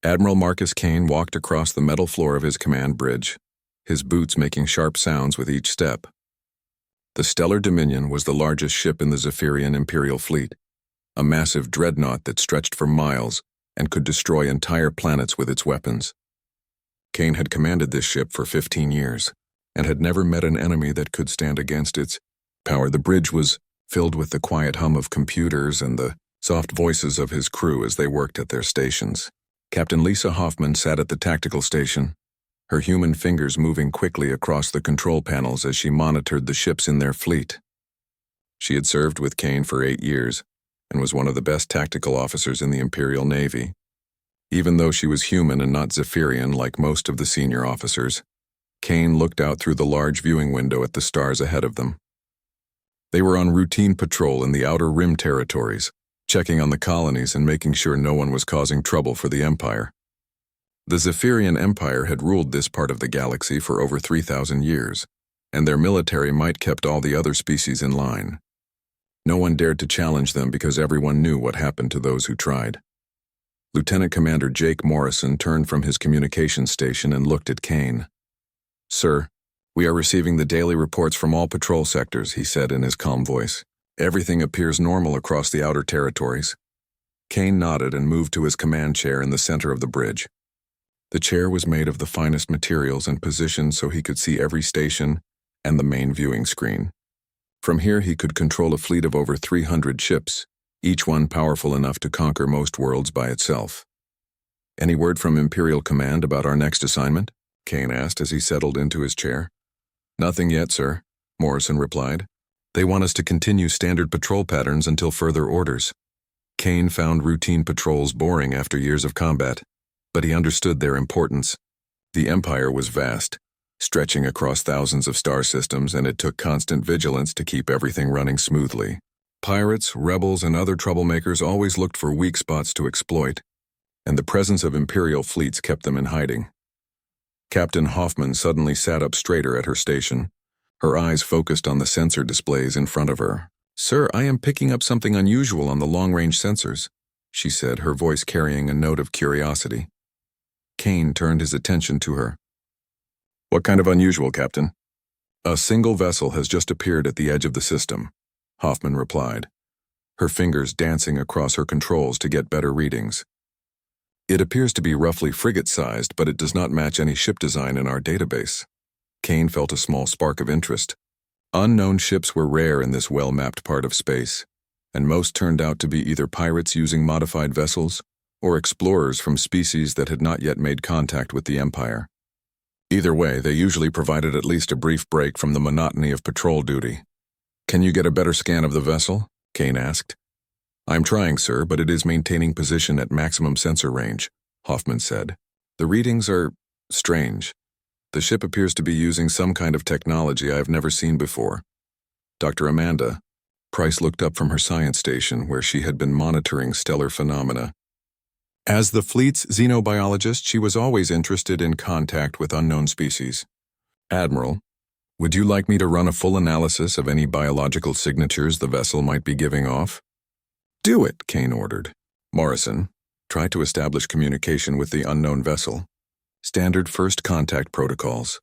Admiral Marcus Kane walked across the metal floor of his command bridge, his boots making sharp sounds with each step. The Stellar Dominion was the largest ship in the Zephyrian Imperial fleet, a massive dreadnought that stretched for miles and could destroy entire planets with its weapons. Kane had commanded this ship for 15 years and had never met an enemy that could stand against its power. The bridge was filled with the quiet hum of computers and the soft voices of his crew as they worked at their stations. Captain Lisa Hoffman sat at the tactical station, her human fingers moving quickly across the control panels as she monitored the ships in their fleet. She had served with Kane for 8 years and was one of the best tactical officers in the Imperial Navy. Even though she was human and not Zephyrian like most of the senior officers, Kane looked out through the large viewing window at the stars ahead of them. They were on routine patrol in the Outer Rim territories, checking on the colonies and making sure no one was causing trouble for the Empire. The Zephyrian Empire had ruled this part of the galaxy for over 3,000 years, and their military might kept all the other species in line. No one dared to challenge them because everyone knew what happened to those who tried. Lieutenant Commander Jake Morrison turned from his communications station and looked at Kane. "Sir, we are receiving the daily reports from all patrol sectors," he said in his calm voice. "Everything appears normal across the outer territories." Kane nodded and moved to his command chair in the center of the bridge. The chair was made of the finest materials and positioned so he could see every station and the main viewing screen. From here he could control a fleet of over 300 ships, each one powerful enough to conquer most worlds by itself. "Any word from Imperial Command about our next assignment?" Kane asked as he settled into his chair. "Nothing yet, sir," Morrison replied. "They want us to continue standard patrol patterns until further orders." Kane found routine patrols boring after years of combat, but he understood their importance. The Empire was vast, stretching across thousands of star systems, and it took constant vigilance to keep everything running smoothly. Pirates, rebels, and other troublemakers always looked for weak spots to exploit, and the presence of Imperial fleets kept them in hiding. Captain Hoffman suddenly sat up straighter at her station, her eyes focused on the sensor displays in front of her. "Sir, I am picking up something unusual on the long-range sensors," she said, her voice carrying a note of curiosity. Kane turned his attention to her. "What kind of unusual, Captain?" "A single vessel has just appeared at the edge of the system," Hoffman replied, her fingers dancing across her controls to get better readings. "It appears to be roughly frigate-sized, but it does not match any ship design in our database." Kane felt a small spark of interest. Unknown ships were rare in this well-mapped part of space, and most turned out to be either pirates using modified vessels or explorers from species that had not yet made contact with the Empire. Either way, they usually provided at least a brief break from the monotony of patrol duty. "Can you get a better scan of the vessel?" Kane asked. "I'm trying, sir, but it is maintaining position at maximum sensor range," Hoffman said. "The readings are strange. The ship appears to be using some kind of technology I have never seen before." Dr. Amanda Price looked up from her science station where she had been monitoring stellar phenomena. As the fleet's xenobiologist, she was always interested in contact with unknown species. "Admiral, would you like me to run a full analysis of any biological signatures the vessel might be giving off?" "Do it," Kane ordered. "Morrison, try to establish communication with the unknown vessel. Standard first contact protocols."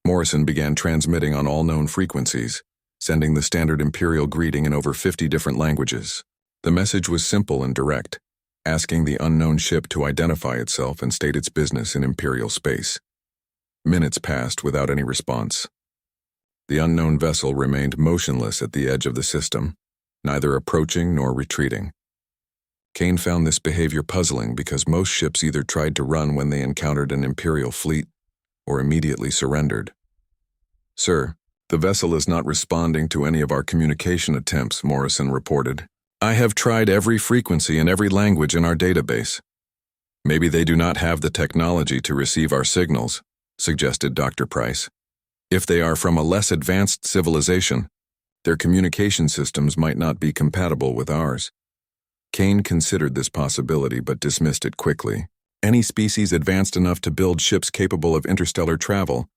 Morrison began transmitting on all known frequencies, sending the standard Imperial greeting in over 50 different languages. The message was simple and direct, asking the unknown ship to identify itself and state its business in Imperial space. Minutes passed without any response. The unknown vessel remained motionless at the edge of the system, neither approaching nor retreating. Kane found this behavior puzzling because most ships either tried to run when they encountered an Imperial fleet or immediately surrendered. "Sir, the vessel is not responding to any of our communication attempts," Morrison reported. "I have tried every frequency and every language in our database." "Maybe they do not have the technology to receive our signals," suggested Dr. Price. "If they are from a less advanced civilization, their communication systems might not be compatible with ours." Kane considered this possibility but dismissed it quickly. Any species advanced enough to build ships capable of interstellar travel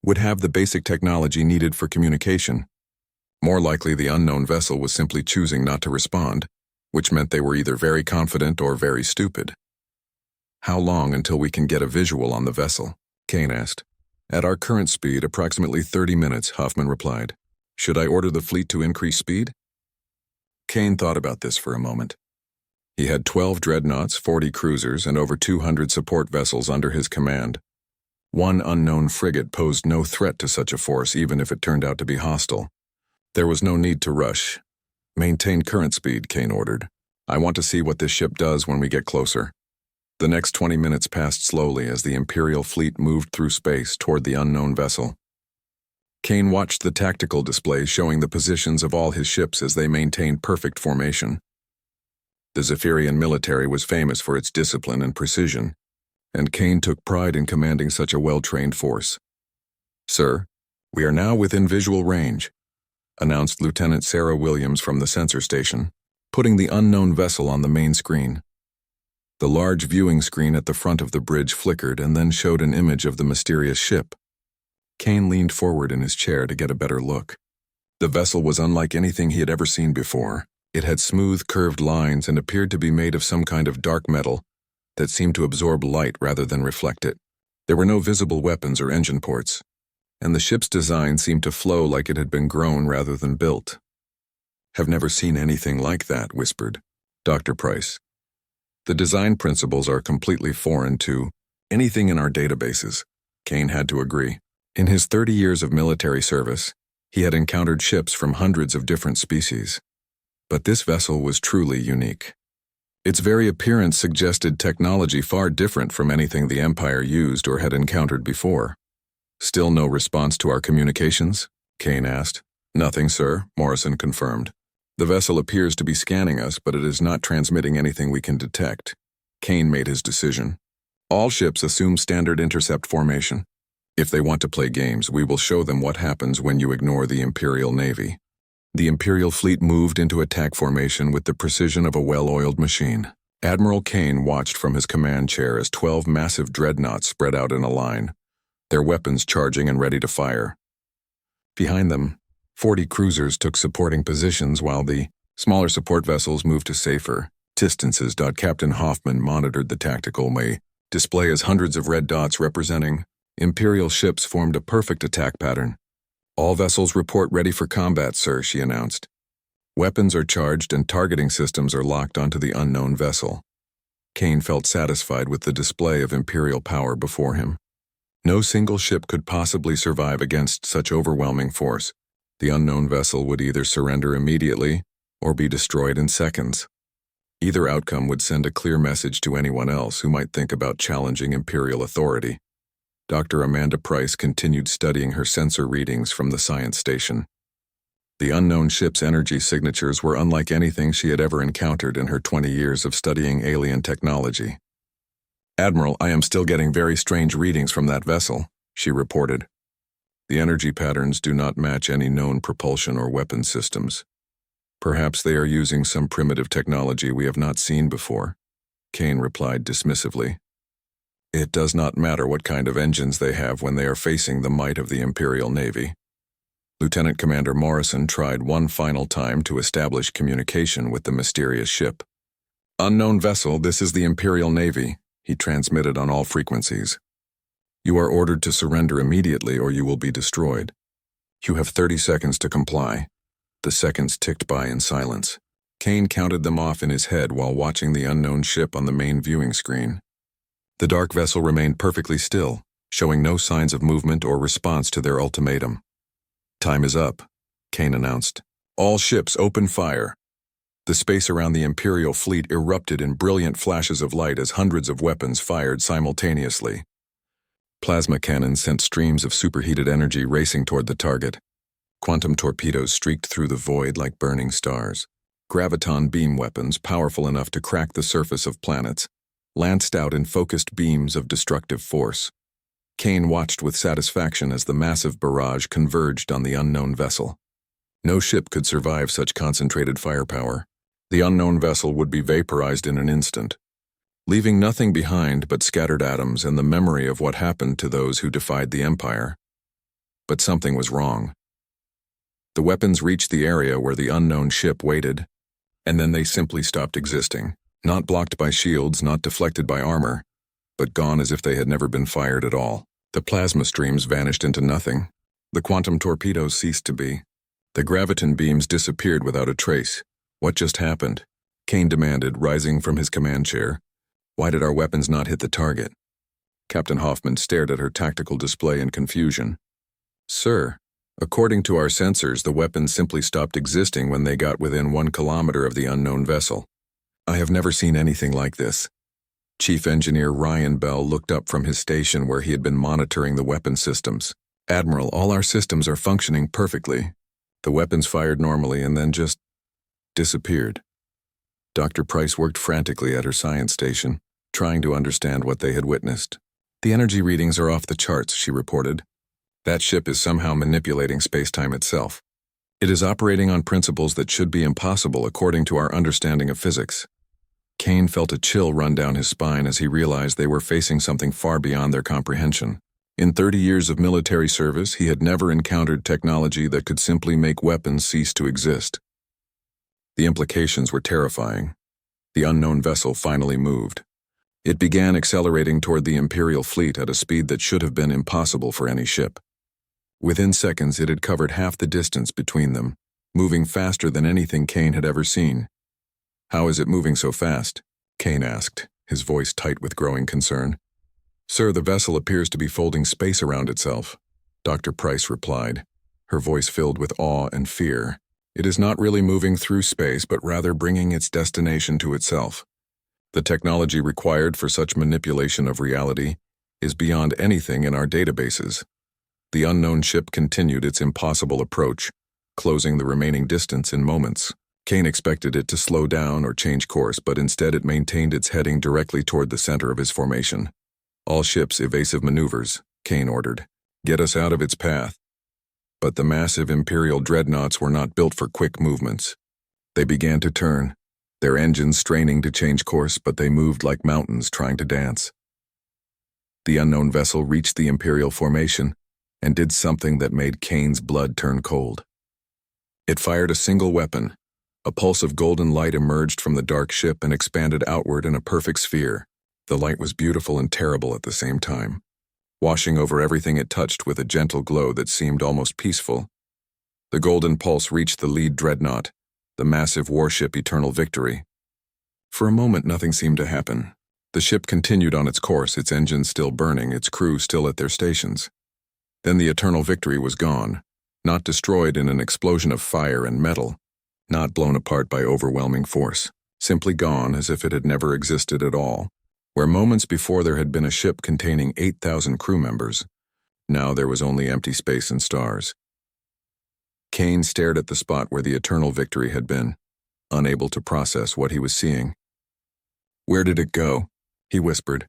would have the basic technology needed for communication. More likely, the unknown vessel was simply choosing not to respond, which meant they were either very confident or very stupid. How long until we can get a visual on the vessel? Kane asked. At our current speed, approximately 30 minutes, Hoffman replied. Should I order the fleet to increase speed? Kane thought about this for a moment. He had 12 dreadnoughts, 40 cruisers, and over 200 support vessels under his command. One unknown frigate posed no threat to such a force, even if it turned out to be hostile. There was no need to rush. Maintain current speed, Kane ordered. I want to see what this ship does when we get closer. The next 20 minutes passed slowly as the Imperial fleet moved through space toward the unknown vessel. Kane watched the tactical display showing the positions of all his ships as they maintained perfect formation. The Zephyrian military was famous for its discipline and precision, and Kane took pride in commanding such a well-trained force. Sir, we are now within visual range, announced Lieutenant Sarah Williams from the sensor station, putting the unknown vessel on the main screen. The large viewing screen at the front of the bridge flickered and then showed an image of the mysterious ship. Kane leaned forward in his chair to get a better look. The vessel was unlike anything he had ever seen before. It had smooth, curved lines and appeared to be made of some kind of dark metal that seemed to absorb light rather than reflect it. There were no visible weapons or engine ports, and the ship's design seemed to flow like it had been grown rather than built. Have never seen anything like that, whispered Dr. Price. The design principles are completely foreign to anything in our databases, Kane had to agree. In his 30 years of military service, he had encountered ships from hundreds of different species. But this vessel was truly unique. Its very appearance suggested technology far different from anything the Empire used or had encountered before. Still no response to our communications? Kane asked. Nothing, sir, Morrison confirmed. The vessel appears to be scanning us, but it is not transmitting anything we can detect. Kane made his decision. All ships assume standard intercept formation. If they want to play games, we will show them what happens when you ignore the Imperial Navy. The Imperial fleet moved into attack formation with the precision of a well-oiled machine. Admiral Kane watched from his command chair as 12 massive dreadnoughts spread out in a line, their weapons charging and ready to fire. Behind them, 40 cruisers took supporting positions while the smaller support vessels moved to safer distances. Captain Hoffman monitored the tactical display as hundreds of red dots representing Imperial ships formed a perfect attack pattern. All vessels report ready for combat, sir, she announced. Weapons are charged and targeting systems are locked onto the unknown vessel. Kane felt satisfied with the display of Imperial power before him. No single ship could possibly survive against such overwhelming force. The unknown vessel would either surrender immediately or be destroyed in seconds. Either outcome would send a clear message to anyone else who might think about challenging Imperial authority. Dr. Amanda Price continued studying her sensor readings from the science station. The unknown ship's energy signatures were unlike anything she had ever encountered in her 20 years of studying alien technology. Admiral, I am still getting very strange readings from that vessel, she reported. The energy patterns do not match any known propulsion or weapon systems. Perhaps they are using some primitive technology we have not seen before, Kane replied dismissively. It does not matter what kind of engines they have when they are facing the might of the Imperial Navy. Lieutenant Commander Morrison tried one final time to establish communication with the mysterious ship. Unknown vessel, this is the Imperial Navy, he transmitted on all frequencies. You are ordered to surrender immediately or you will be destroyed. You have 30 seconds to comply. The seconds ticked by in silence. Kane counted them off in his head while watching the unknown ship on the main viewing screen. The dark vessel remained perfectly still, showing no signs of movement or response to their ultimatum. Time is up, Kane announced. All ships open fire. The space around the Imperial fleet erupted in brilliant flashes of light as hundreds of weapons fired simultaneously. Plasma cannons sent streams of superheated energy racing toward the target. Quantum torpedoes streaked through the void like burning stars. Graviton beam weapons, powerful enough to crack the surface of planets, lanced out in focused beams of destructive force. Kane watched with satisfaction as the massive barrage converged on the unknown vessel. No ship could survive such concentrated firepower. The unknown vessel would be vaporized in an instant, leaving nothing behind but scattered atoms and the memory of what happened to those who defied the Empire. But something was wrong. The weapons reached the area where the unknown ship waited, and then they simply stopped existing. Not blocked by shields, not deflected by armor. but gone as if they had never been fired at all. The plasma streams vanished into nothing. The quantum torpedoes ceased to be. The graviton beams disappeared without a trace. What just happened? Kane demanded, rising from his command chair. Why did our weapons not hit the target? Captain Hoffman stared at her tactical display in confusion. Sir, according to our sensors, the weapons simply stopped existing when they got within 1 kilometer of the unknown vessel. I have never seen anything like this. Chief Engineer Ryan Bell looked up from his station where he had been monitoring the weapon systems. Admiral, all our systems are functioning perfectly. The weapons fired normally and then just disappeared. Dr. Price worked frantically at her science station, trying to understand what they had witnessed. The energy readings are off the charts, she reported. That ship is somehow manipulating space-time itself. It is operating on principles that should be impossible according to our understanding of physics. Kane felt a chill run down his spine as he realized they were facing something far beyond their comprehension. In 30 years of military service, he had never encountered technology that could simply make weapons cease to exist. The implications were terrifying. The unknown vessel finally moved. It began accelerating toward the Imperial fleet at a speed that should have been impossible for any ship. Within seconds, it had covered half the distance between them, moving faster than anything Kane had ever seen. How is it moving so fast? Kane asked, his voice tight with growing concern. Sir, the vessel appears to be folding space around itself, Dr. Price replied, her voice filled with awe and fear. It is not really moving through space, but rather bringing its destination to itself. The technology required for such manipulation of reality is beyond anything in our databases. The unknown ship continued its impossible approach, closing the remaining distance in moments. Kane expected it to slow down or change course, but instead it maintained its heading directly toward the center of his formation. All ships evasive maneuvers, Kane ordered. Get us out of its path. But the massive Imperial dreadnoughts were not built for quick movements. They began to turn, their engines straining to change course, but they moved like mountains trying to dance. The unknown vessel reached the Imperial formation and did something that made Kane's blood turn cold. It fired a single weapon. A pulse of golden light emerged from the dark ship and expanded outward in a perfect sphere. The light was beautiful and terrible at the same time, washing over everything it touched with a gentle glow that seemed almost peaceful. The golden pulse reached the lead dreadnought, the massive warship Eternal Victory. For a moment, nothing seemed to happen. The ship continued on its course, its engines still burning, its crew still at their stations. Then the Eternal Victory was gone, not destroyed in an explosion of fire and metal, not blown apart by overwhelming force, simply gone as if it had never existed at all. Where moments before there had been a ship containing 8,000 crew members, now there was only empty space and stars. Kane stared at the spot where the Eternal Victory had been, unable to process what he was seeing. Where did it go? He whispered.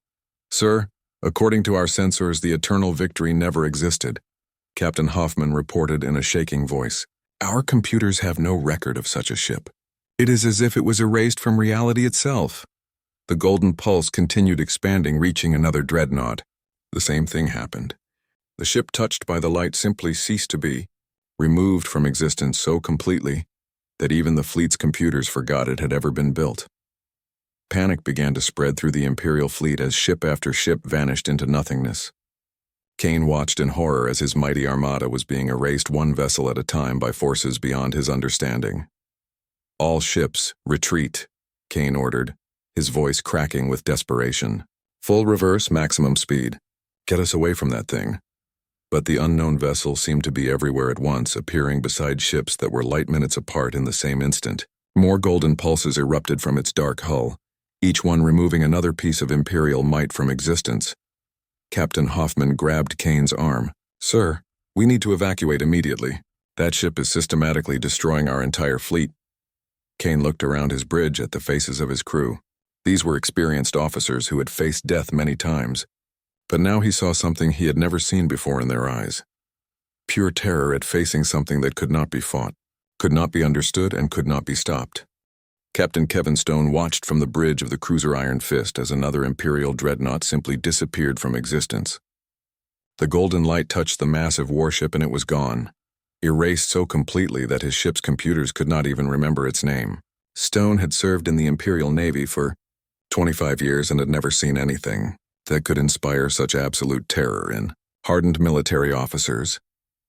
Sir, according to our sensors, the Eternal Victory never existed, Captain Hoffman reported in a shaking voice. Our computers have no record of such a ship. It is as if it was erased from reality itself. The golden pulse continued expanding, reaching another dreadnought. The same thing happened. The ship touched by the light simply ceased to be, removed from existence so completely that even the fleet's computers forgot it had ever been built. Panic began to spread through the Imperial fleet as ship after ship vanished into nothingness. Kane watched in horror as his mighty armada was being erased one vessel at a time by forces beyond his understanding. All ships, retreat, Kane ordered, his voice cracking with desperation. Full reverse, maximum speed. Get us away from that thing. But the unknown vessel seemed to be everywhere at once, appearing beside ships that were light minutes apart in the same instant. More golden pulses erupted from its dark hull, each one removing another piece of Imperial might from existence. Captain Hoffman grabbed Kane's arm. Sir, we need to evacuate immediately. That ship is systematically destroying our entire fleet. Kane looked around his bridge at the faces of his crew. These were experienced officers who had faced death many times. But now he saw something he had never seen before in their eyes. Pure terror at facing something that could not be fought, could not be understood, and could not be stopped. Captain Kevin Stone watched from the bridge of the cruiser Iron Fist as another Imperial dreadnought simply disappeared from existence. The golden light touched the massive warship and it was gone, erased so completely that his ship's computers could not even remember its name. Stone had served in the Imperial Navy for 25 years and had never seen anything that could inspire such absolute terror in hardened military officers.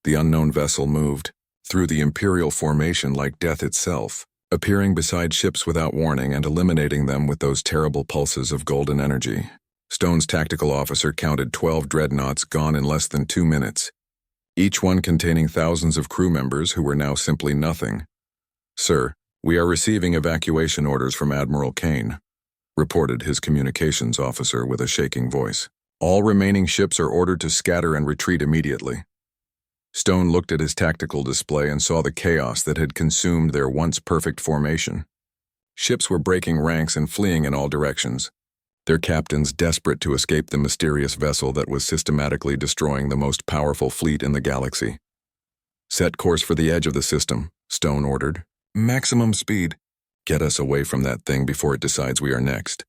The unknown vessel moved through the Imperial formation like death itself, appearing beside ships without warning and eliminating them with those terrible pulses of golden energy. Stone's tactical officer counted 12 dreadnoughts gone in less than 2 minutes, each one containing thousands of crew members who were now simply nothing. "Sir, we are receiving evacuation orders from Admiral Kane," reported his communications officer with a shaking voice. "All remaining ships are ordered to scatter and retreat immediately." Stone looked at his tactical display and saw the chaos that had consumed their once perfect formation. Ships were breaking ranks and fleeing in all directions, their captains desperate to escape the mysterious vessel that was systematically destroying the most powerful fleet in the galaxy. "Set course for the edge of the system," Stone ordered. "Maximum speed. Get us away from that thing before it decides we are next."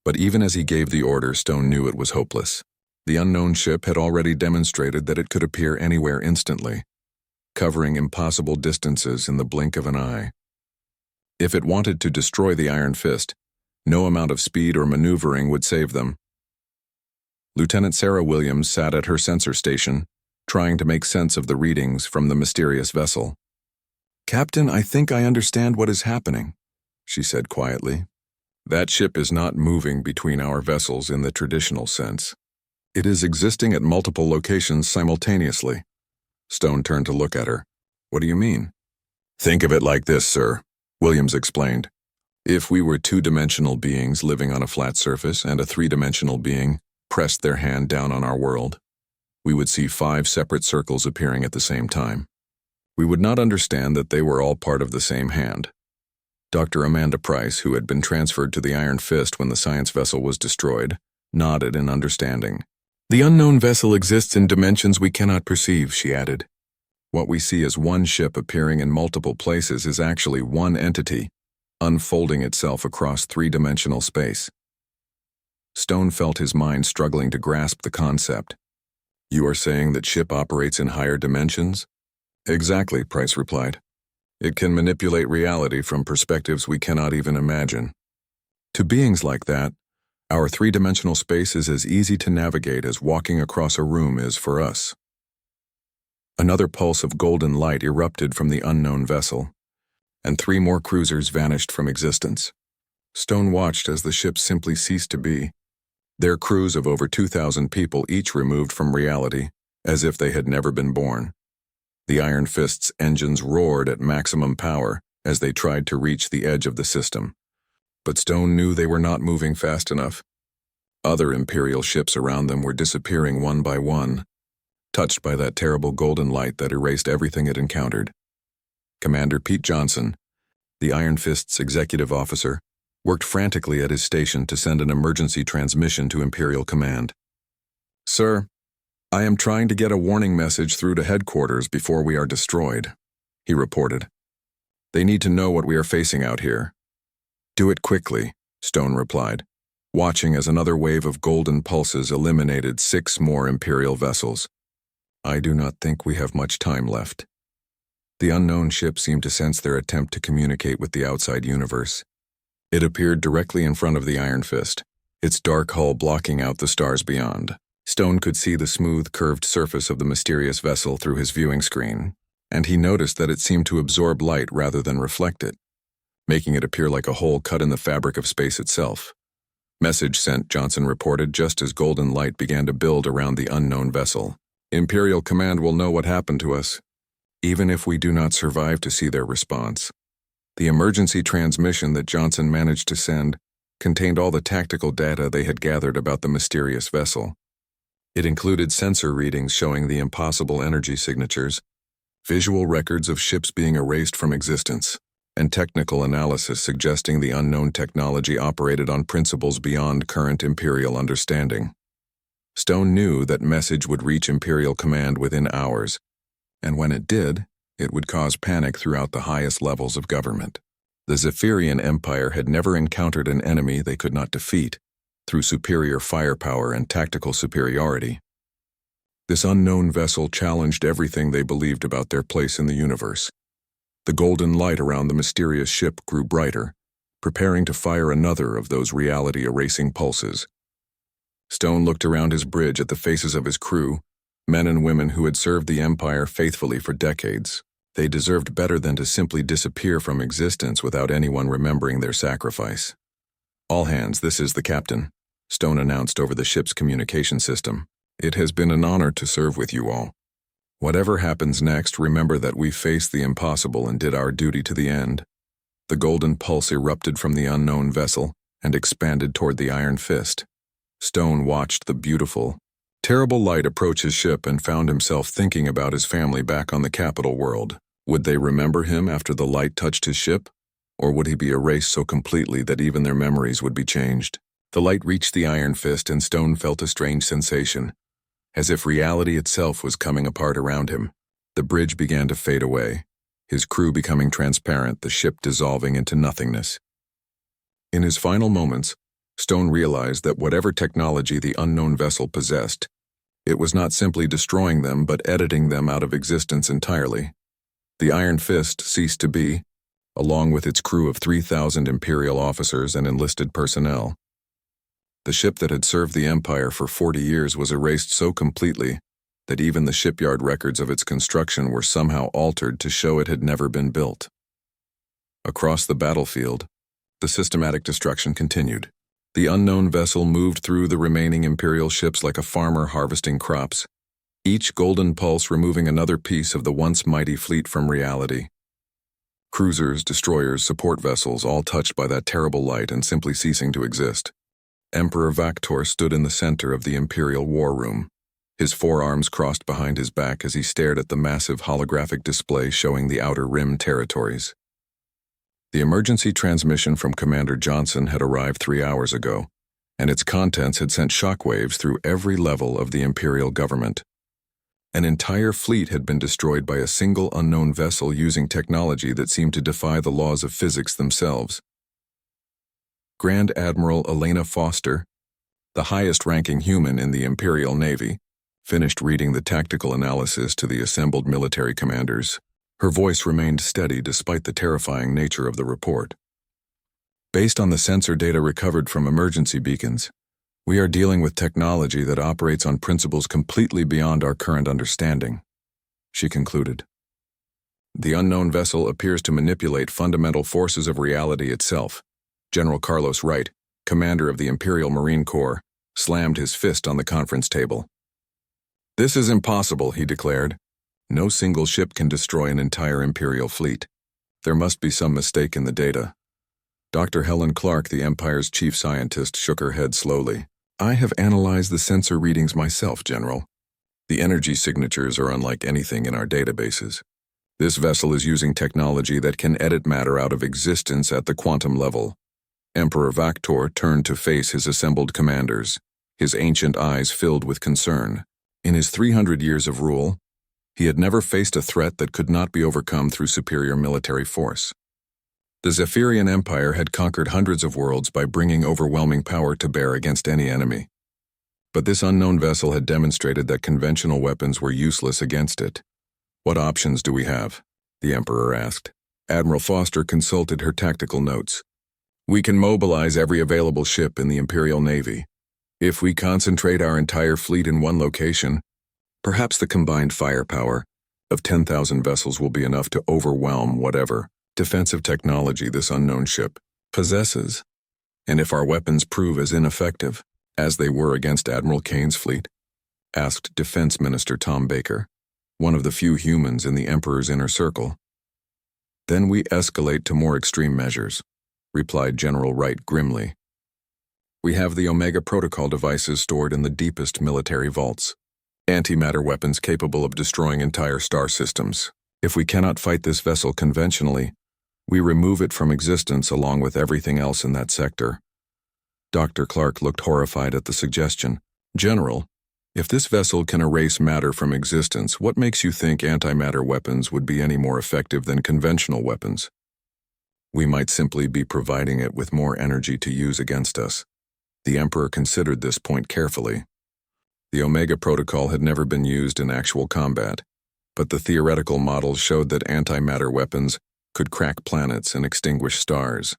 But even as he gave the order, Stone knew it was hopeless. The unknown ship had already demonstrated that it could appear anywhere instantly, covering impossible distances in the blink of an eye. If it wanted to destroy the Iron Fist, no amount of speed or maneuvering would save them. Lieutenant Sarah Williams sat at her sensor station, trying to make sense of the readings from the mysterious vessel. "Captain, I think I understand what is happening," she said quietly. "That ship is not moving between our vessels in the traditional sense. It is existing at multiple locations simultaneously." Stone turned to look at her. "What do you mean?" "Think of it like this, sir," Williams explained. "If we were two-dimensional beings living on a flat surface and a three-dimensional being pressed their hand down on our world, we would see 5 separate circles appearing at the same time. We would not understand that they were all part of the same hand." Dr. Amanda Price, who had been transferred to the Iron Fist when the science vessel was destroyed, nodded in understanding. "The unknown vessel exists in dimensions we cannot perceive," she added. "What we see as one ship appearing in multiple places is actually one entity, unfolding itself across 3-dimensional space." Stone felt his mind struggling to grasp the concept. "You are saying that ship operates in higher dimensions?" "Exactly," Price replied. "It can manipulate reality from perspectives we cannot even imagine. To beings like that, our 3-dimensional space is as easy to navigate as walking across a room is for us." Another pulse of golden light erupted from the unknown vessel, and 3 more cruisers vanished from existence. Stone watched as the ships simply ceased to be, their crews of over 2,000 people each removed from reality, as if they had never been born. The Iron Fist's engines roared at maximum power as they tried to reach the edge of the system. But Stone knew they were not moving fast enough. Other Imperial ships around them were disappearing one by one, touched by that terrible golden light that erased everything it encountered. Commander Pete Johnson, the Iron Fist's executive officer, worked frantically at his station to send an emergency transmission to Imperial Command. "Sir, I am trying to get a warning message through to headquarters before we are destroyed," he reported. "They need to know what we are facing out here." "Do it quickly," Stone replied, watching as another wave of golden pulses eliminated 6 more Imperial vessels. "I do not think we have much time left." The unknown ship seemed to sense their attempt to communicate with the outside universe. It appeared directly in front of the Iron Fist, its dark hull blocking out the stars beyond. Stone could see the smooth, curved surface of the mysterious vessel through his viewing screen, and he noticed that it seemed to absorb light rather than reflect it, making it appear like a hole cut in the fabric of space itself. "Message sent," Johnson reported just as golden light began to build around the unknown vessel. "Imperial Command will know what happened to us, even if we do not survive to see their response." The emergency transmission that Johnson managed to send contained all the tactical data they had gathered about the mysterious vessel. It included sensor readings showing the impossible energy signatures, visual records of ships being erased from existence, and technical analysis suggesting the unknown technology operated on principles beyond current Imperial understanding. Stone knew that message would reach Imperial Command within hours, and when it did, it would cause panic throughout the highest levels of government. The Zephyrian Empire had never encountered an enemy they could not defeat through superior firepower and tactical superiority. This unknown vessel challenged everything they believed about their place in the universe. The golden light around the mysterious ship grew brighter, preparing to fire another of those reality-erasing pulses. Stone looked around his bridge at the faces of his crew, men and women who had served the Empire faithfully for decades. They deserved better than to simply disappear from existence without anyone remembering their sacrifice. "All hands, this is the captain," Stone announced over the ship's communication system. "It has been an honor to serve with you all. Whatever happens next, remember that we faced the impossible and did our duty to the end." The golden pulse erupted from the unknown vessel and expanded toward the Iron Fist. Stone watched the beautiful, terrible light approach his ship and found himself thinking about his family back on the capital world. Would they remember him after the light touched his ship? Or would he be erased so completely that even their memories would be changed? The light reached the Iron Fist and Stone felt a strange sensation, as if reality itself was coming apart around him. The bridge began to fade away, his crew becoming transparent, the ship dissolving into nothingness. In his final moments, Stone realized that whatever technology the unknown vessel possessed, it was not simply destroying them but editing them out of existence entirely. The Iron Fist ceased to be, along with its crew of 3,000 Imperial officers and enlisted personnel. The ship that had served the Empire for 40 years was erased so completely that even the shipyard records of its construction were somehow altered to show it had never been built. Across the battlefield, the systematic destruction continued. The unknown vessel moved through the remaining Imperial ships like a farmer harvesting crops, each golden pulse removing another piece of the once mighty fleet from reality. Cruisers, destroyers, support vessels, all touched by that terrible light and simply ceasing to exist. Emperor Vactor stood in the center of the Imperial war room, his forearms crossed behind his back as he stared at the massive holographic display showing the Outer Rim territories. The emergency transmission from Commander Johnson had arrived 3 hours ago, and its contents had sent shockwaves through every level of the Imperial government. An entire fleet had been destroyed by a single unknown vessel using technology that seemed to defy the laws of physics themselves. Grand Admiral Elena Foster, the highest-ranking human in the Imperial Navy, finished reading the tactical analysis to the assembled military commanders. Her voice remained steady despite the terrifying nature of the report. "Based on the sensor data recovered from emergency beacons, we are dealing with technology that operates on principles completely beyond our current understanding," she concluded. "The unknown vessel appears to manipulate fundamental forces of reality itself." General Carlos Wright, commander of the Imperial Marine Corps, slammed his fist on the conference table. "This is impossible," he declared. "No single ship can destroy an entire Imperial fleet. There must be some mistake in the data." Dr. Helen Clark, the Empire's chief scientist, shook her head slowly. "I have analyzed the sensor readings myself, General. The energy signatures are unlike anything in our databases. This vessel is using technology that can edit matter out of existence at the quantum level." Emperor Vactor turned to face his assembled commanders, his ancient eyes filled with concern. In his 300 years of rule, he had never faced a threat that could not be overcome through superior military force. The Zephyrian Empire had conquered hundreds of worlds by bringing overwhelming power to bear against any enemy. But this unknown vessel had demonstrated that conventional weapons were useless against it. "What options do we have?" the Emperor asked. Admiral Foster consulted her tactical notes. "We can mobilize every available ship in the Imperial Navy. If we concentrate our entire fleet in one location, perhaps the combined firepower of 10,000 vessels will be enough to overwhelm whatever defensive technology this unknown ship possesses. And if our weapons prove as ineffective as they were against Admiral Kane's fleet?" asked Defense Minister Tom Baker, one of the few humans in the Emperor's inner circle. "Then we escalate to more extreme measures," replied General Wright grimly. "We have the Omega Protocol devices stored in the deepest military vaults. Antimatter weapons capable of destroying entire star systems. If we cannot fight this vessel conventionally, we remove it from existence along with everything else in that sector." Dr. Clark looked horrified at the suggestion. "General, if this vessel can erase matter from existence, what makes you think antimatter weapons would be any more effective than conventional weapons?" "We might simply be providing it with more energy to use against us." The Emperor considered this point carefully. The Omega Protocol had never been used in actual combat, but the theoretical models showed that antimatter weapons could crack planets and extinguish stars.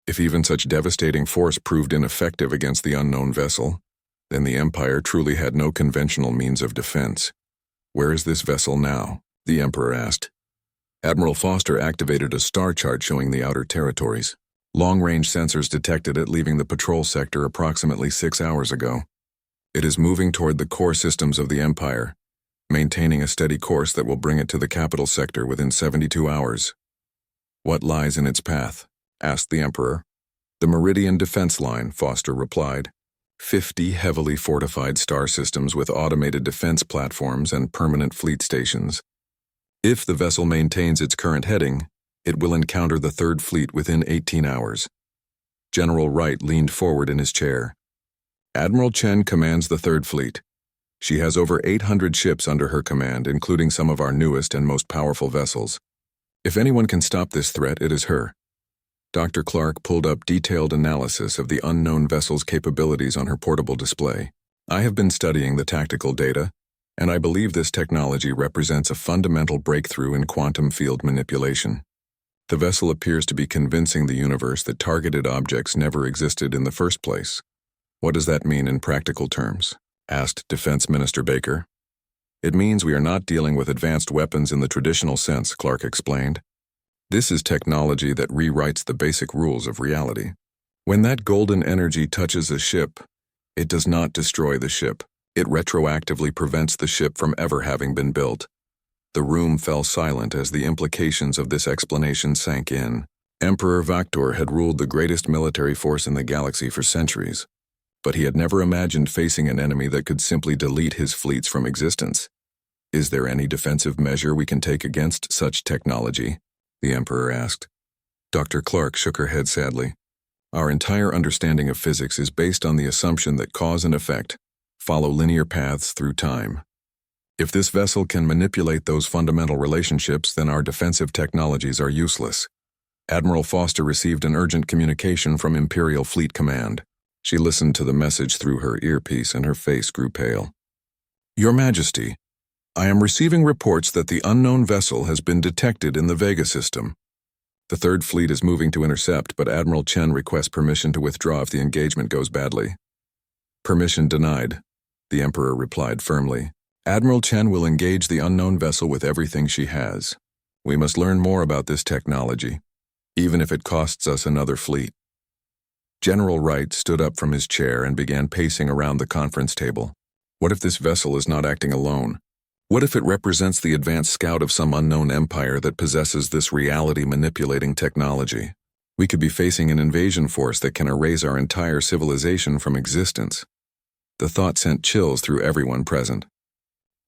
If even such devastating force proved ineffective against the unknown vessel, Then the Empire truly had no conventional means of defense. "Where is this vessel now?" the Emperor asked. Admiral Foster activated a star chart showing the outer territories. Long-range sensors detected it leaving the patrol sector approximately 6 hours ago. "It is moving toward the core systems of the Empire, maintaining a steady course that will bring it to the capital sector within 72 hours. "What lies in its path?" asked the Emperor. "The Meridian Defense Line," Foster replied. 50 heavily fortified star systems with automated defense platforms and permanent fleet stations. If the vessel maintains its current heading, it will encounter the Third Fleet within 18 hours. General Wright leaned forward in his chair. "Admiral Chen commands the Third Fleet. She has over 800 ships under her command, including some of our newest and most powerful vessels. If anyone can stop this threat, it is her." Dr. Clark pulled up detailed analysis of the unknown vessel's capabilities on her portable display. "I have been studying the tactical data, and I believe this technology represents a fundamental breakthrough in quantum field manipulation. The vessel appears to be convincing the universe that targeted objects never existed in the first place." "What does that mean in practical terms?" asked Defense Minister Baker. "It means we are not dealing with advanced weapons in the traditional sense," Clark explained. "This is technology that rewrites the basic rules of reality. When that golden energy touches a ship, it does not destroy the ship. It retroactively prevents the ship from ever having been built." The room fell silent as the implications of this explanation sank in. Emperor Vaktor had ruled the greatest military force in the galaxy for centuries, but he had never imagined facing an enemy that could simply delete his fleets from existence. "Is there any defensive measure we can take against such technology?" the Emperor asked. Dr. Clark shook her head sadly. "Our entire understanding of physics is based on the assumption that cause and effect follow linear paths through time. If this vessel can manipulate those fundamental relationships, then our defensive technologies are useless." Admiral Foster received an urgent communication from Imperial Fleet Command. She listened to the message through her earpiece and her face grew pale. "Your Majesty, I am receiving reports that the unknown vessel has been detected in the Vega system. The Third Fleet is moving to intercept, but Admiral Chen requests permission to withdraw if the engagement goes badly." "Permission denied," the Emperor replied firmly. "Admiral Chen will engage the unknown vessel with everything she has. We must learn more about this technology, even if it costs us another fleet." General Wright stood up from his chair and began pacing around the conference table. "What if this vessel is not acting alone? What if it represents the advanced scout of some unknown empire that possesses this reality-manipulating technology? We could be facing an invasion force that can erase our entire civilization from existence." The thought sent chills through everyone present.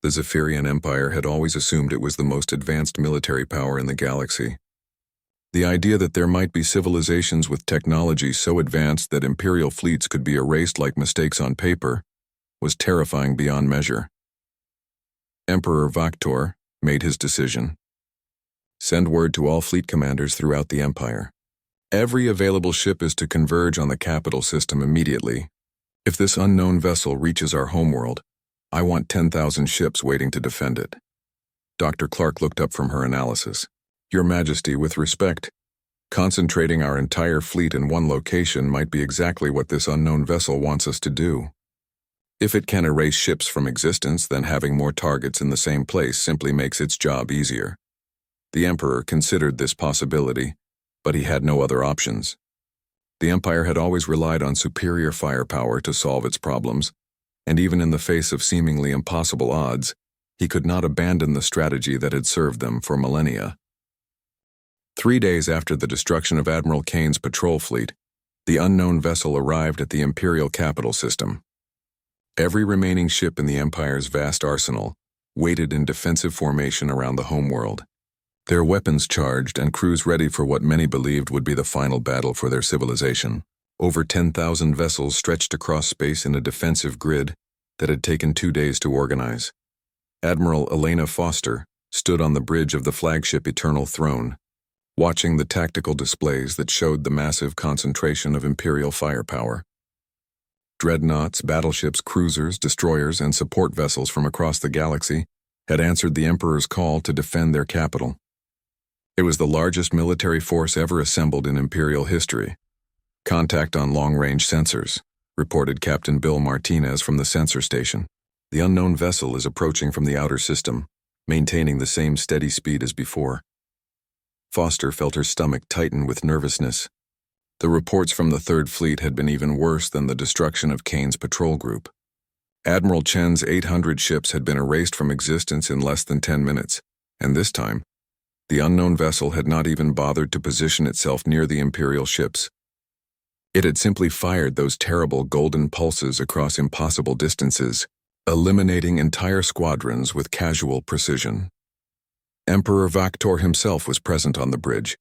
The Zephyrian Empire had always assumed it was the most advanced military power in the galaxy. The idea that there might be civilizations with technology so advanced that imperial fleets could be erased like mistakes on paper was terrifying beyond measure. Emperor Vaktor made his decision. "Send word to all fleet commanders throughout the Empire. Every available ship is to converge on the capital system immediately. If this unknown vessel reaches our homeworld, I want 10,000 ships waiting to defend it." Dr. Clark looked up from her analysis. "Your Majesty, with respect, concentrating our entire fleet in one location might be exactly what this unknown vessel wants us to do. If it can erase ships from existence, then having more targets in the same place simply makes its job easier." The Emperor considered this possibility, but he had no other options. The Empire had always relied on superior firepower to solve its problems, and even in the face of seemingly impossible odds, he could not abandon the strategy that had served them for millennia. 3 days after the destruction of Admiral Kane's patrol fleet, the unknown vessel arrived at the Imperial capital system. Every remaining ship in the Empire's vast arsenal waited in defensive formation around the homeworld, their weapons charged and crews ready for what many believed would be the final battle for their civilization. Over 10,000 vessels stretched across space in a defensive grid that had taken 2 days to organize. Admiral Elena Foster stood on the bridge of the flagship Eternal Throne, watching the tactical displays that showed the massive concentration of Imperial firepower. Dreadnoughts, battleships, cruisers, destroyers, and support vessels from across the galaxy had answered the Emperor's call to defend their capital. It was the largest military force ever assembled in Imperial history. Contact on long-range sensors, reported Captain Bill Martinez from the sensor station. The unknown vessel is approaching from the outer system, maintaining the same steady speed as before. Foster felt her stomach tighten with nervousness. The reports from the Third Fleet had been even worse than the destruction of Kane's patrol group. Admiral Chen's 800 ships had been erased from existence in less than 10 minutes, and this time, the unknown vessel had not even bothered to position itself near the Imperial ships. It had simply fired those terrible golden pulses across impossible distances, eliminating entire squadrons with casual precision. Emperor Vaktor himself was present on the bridge,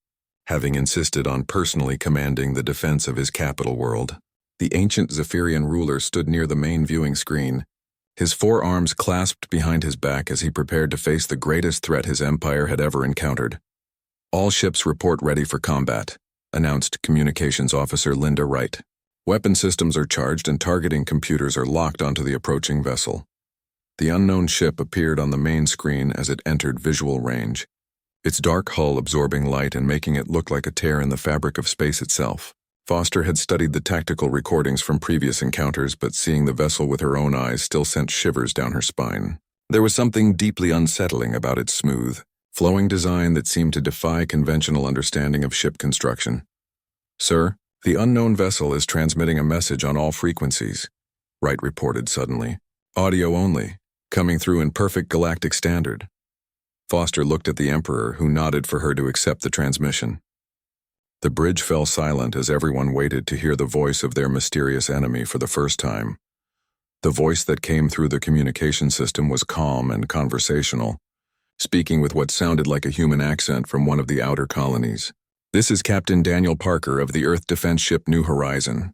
having insisted on personally commanding the defense of his capital world. The ancient Zephyrian ruler stood near the main viewing screen, his forearms clasped behind his back as he prepared to face the greatest threat his empire had ever encountered. "All ships report ready for combat," announced Communications Officer Linda Wright. "Weapon systems are charged and targeting computers are locked onto the approaching vessel." The unknown ship appeared on the main screen as it entered visual range, its dark hull absorbing light and making it look like a tear in the fabric of space itself. Foster had studied the tactical recordings from previous encounters, but seeing the vessel with her own eyes still sent shivers down her spine. There was something deeply unsettling about its smooth, flowing design that seemed to defy conventional understanding of ship construction. "Sir, the unknown vessel is transmitting a message on all frequencies," Wright reported suddenly. "Audio only, coming through in perfect galactic standard." Foster looked at the Emperor, who nodded for her to accept the transmission. The bridge fell silent as everyone waited to hear the voice of their mysterious enemy for the first time. The voice that came through the communication system was calm and conversational, speaking with what sounded like a human accent from one of the outer colonies. "This is Captain Daniel Parker of the Earth defense ship New Horizon.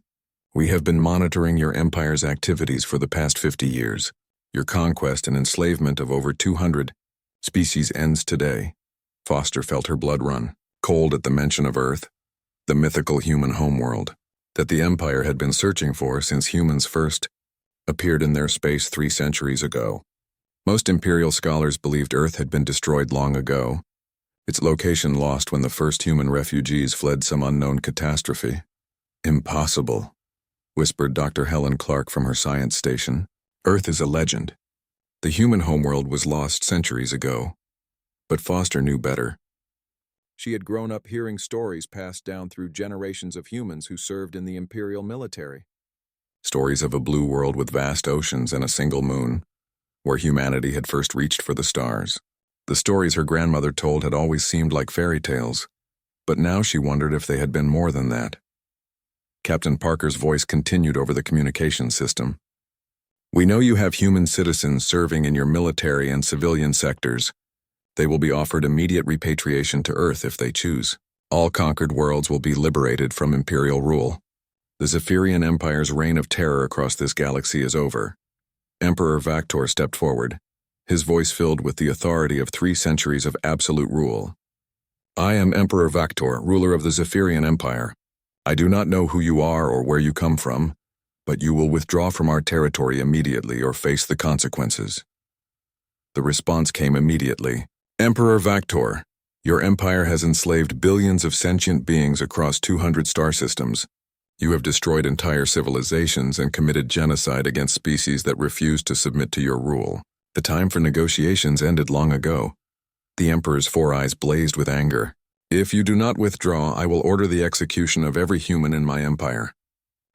We have been monitoring your empire's activities for the past 50 years. Your conquest and enslavement of over 200 species ends today." Foster felt her blood run, cold at the mention of Earth, the mythical human homeworld that the Empire had been searching for since humans first appeared in their space 3 centuries ago. Most Imperial scholars believed Earth had been destroyed long ago, its location lost when the first human refugees fled some unknown catastrophe. "Impossible," whispered Dr. Helen Clark from her science station. "Earth is a legend. The human homeworld was lost centuries ago." But Foster knew better. She had grown up hearing stories passed down through generations of humans who served in the Imperial military. Stories of a blue world with vast oceans and a single moon, where humanity had first reached for the stars. The stories her grandmother told had always seemed like fairy tales, but now she wondered if they had been more than that. Captain Parker's voice continued over the communication system. "We know you have human citizens serving in your military and civilian sectors. They will be offered immediate repatriation to Earth if they choose. All conquered worlds will be liberated from Imperial rule. The Zephyrian Empire's reign of terror across this galaxy is over." Emperor Vaktor stepped forward, his voice filled with the authority of 3 centuries of absolute rule. "I am Emperor Vaktor, ruler of the Zephyrian Empire. I do not know who you are or where you come from, but you will withdraw from our territory immediately or face the consequences." The response came immediately. "Emperor Vaktor, your empire has enslaved billions of sentient beings across 200 star systems. You have destroyed entire civilizations and committed genocide against species that refused to submit to your rule. The time for negotiations ended long ago." The Emperor's 4 eyes blazed with anger. "If you do not withdraw, I will order the execution of every human in my empire.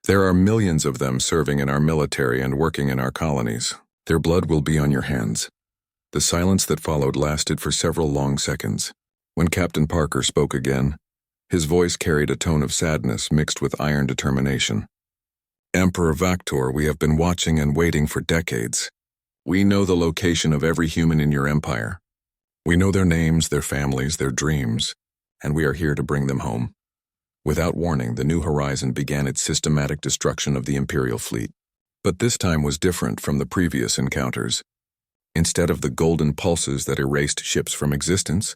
There are millions of them serving in our military and working in our colonies. Their blood will be on your hands." The silence that followed lasted for several long seconds. When Captain Parker spoke again, his voice carried a tone of sadness mixed with iron determination. "Emperor Vaktor, we have been watching and waiting for decades. We know the location of every human in your empire. We know their names, their families, their dreams, and we are here to bring them home." Without warning, the New Horizon began its systematic destruction of the Imperial fleet. But this time was different from the previous encounters. Instead of the golden pulses that erased ships from existence,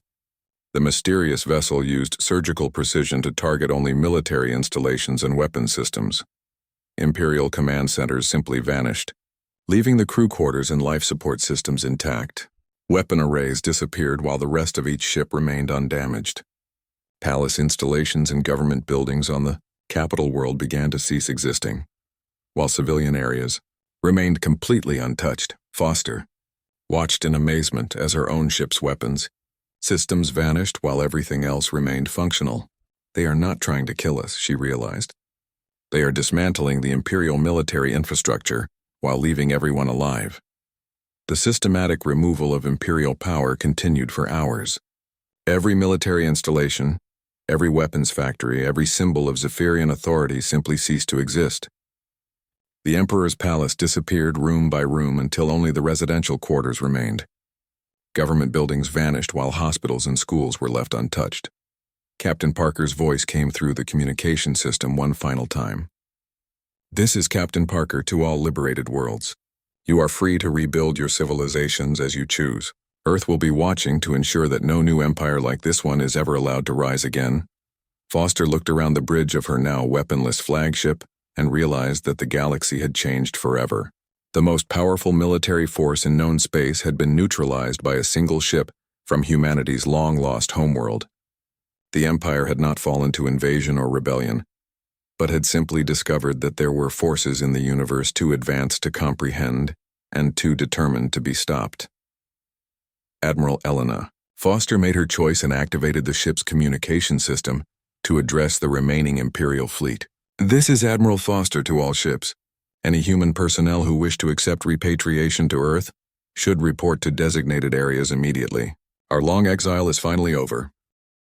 the mysterious vessel used surgical precision to target only military installations and weapon systems. Imperial command centers simply vanished, leaving the crew quarters and life support systems intact. Weapon arrays disappeared while the rest of each ship remained undamaged. Palace installations and government buildings on the capital world began to cease existing. while civilian areas remained completely untouched. Foster watched in amazement as her own ship's weapons systems vanished while everything else remained functional. They are not trying to kill us, she realized. They are dismantling the Imperial military infrastructure while leaving everyone alive. The systematic removal of Imperial power continued for hours. Every military installation, every weapons factory, every symbol of Zephyrian authority simply ceased to exist. The Emperor's palace disappeared room by room until only the residential quarters remained. Government buildings vanished while hospitals and schools were left untouched. Captain Parker's voice came through the communication system one final time. "This is Captain Parker to all liberated worlds. You are free to rebuild your civilizations as you choose. Earth will be watching to ensure that no new empire like this one is ever allowed to rise again." Foster looked around the bridge of her now weaponless flagship and realized that the galaxy had changed forever. The most powerful military force in known space had been neutralized by a single ship from humanity's long-lost homeworld. The Empire had not fallen to invasion or rebellion, but had simply discovered that there were forces in the universe too advanced to comprehend and too determined to be stopped. Admiral Elena. Foster made her choice and activated the ship's communication system to address the remaining Imperial fleet. "This is Admiral Foster to all ships. Any human personnel who wish to accept repatriation to Earth should report to designated areas immediately. Our long exile is finally over.